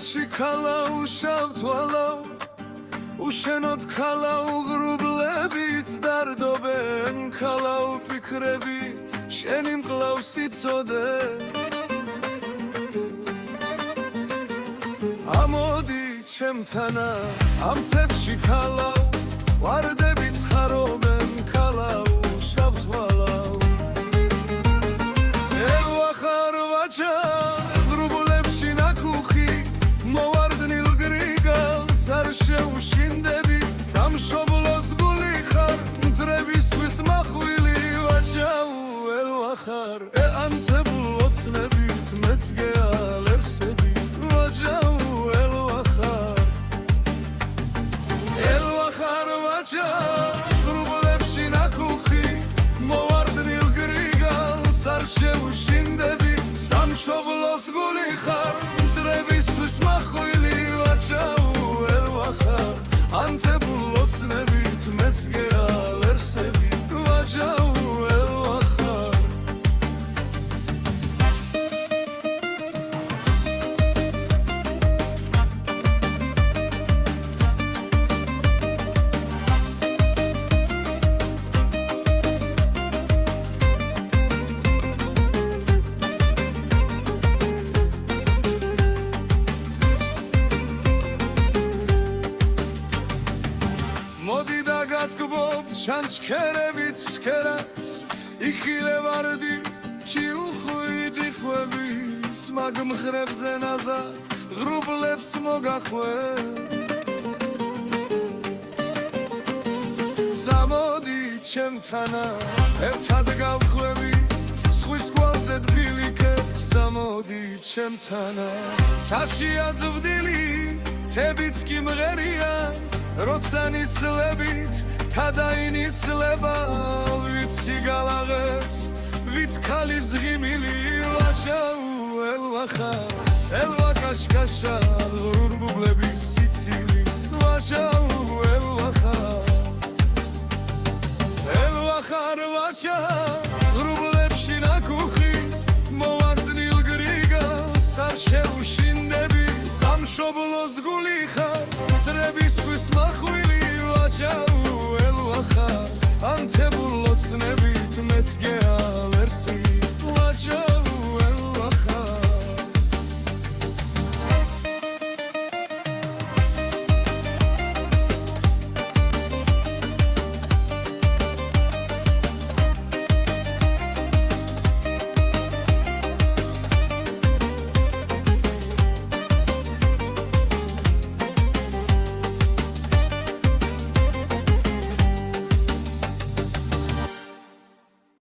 შიქალა უშავთვალავ უშენოდ ქალა უღრუბლებით დარდობენ ქალა უფიქრები შენი მკლავს სიცოდე ამოდი ჩემთანა ამ თებში ქალა ვარდებით ხარობენ ქალა უშავთვალავ ელვახარ ვაჭა ღრუბლებში ნაქუხი მოვარდნილ გრიგალს არ შეუშინდები სამშობლოს გული ხარ მტრებისთვის მახვილი ვაჭაუ ელვახარ ანთებულ ოცნებით მეც გეალერსები ვაჭაუ ელვახარ ვაჭა ღრუბლებში ნაქუხი მოვარდნილ გრიგალს არ შეუშინდები სამშობლოს გული ხარ მტრებისთვის მახვილი ვაჭაუ ელვახარ ანთებულ ოცნებით მეც გეალერსები ვაჭაუ ელვახარ მოდი და გატკბობ ჩანჩქერებით სქერას იხილე ვარდი ჩიუხვიდი ხვების მაგ მხრებზე ნაზა ღრუბლებს მოგახვე წამოდი ჩემთანა ერთად გავხვევი სხვის გვალზე დბილიქებს წამოდი ჩემთანა საშია ძვდილი თებიც კი მღერია როცა ნისლებით თადაინისლება ვიცი გალაღებს ვით ქალის ღიმილი ვაჭაუ ელვახარ ელვა კაშკაშა ღრუბლების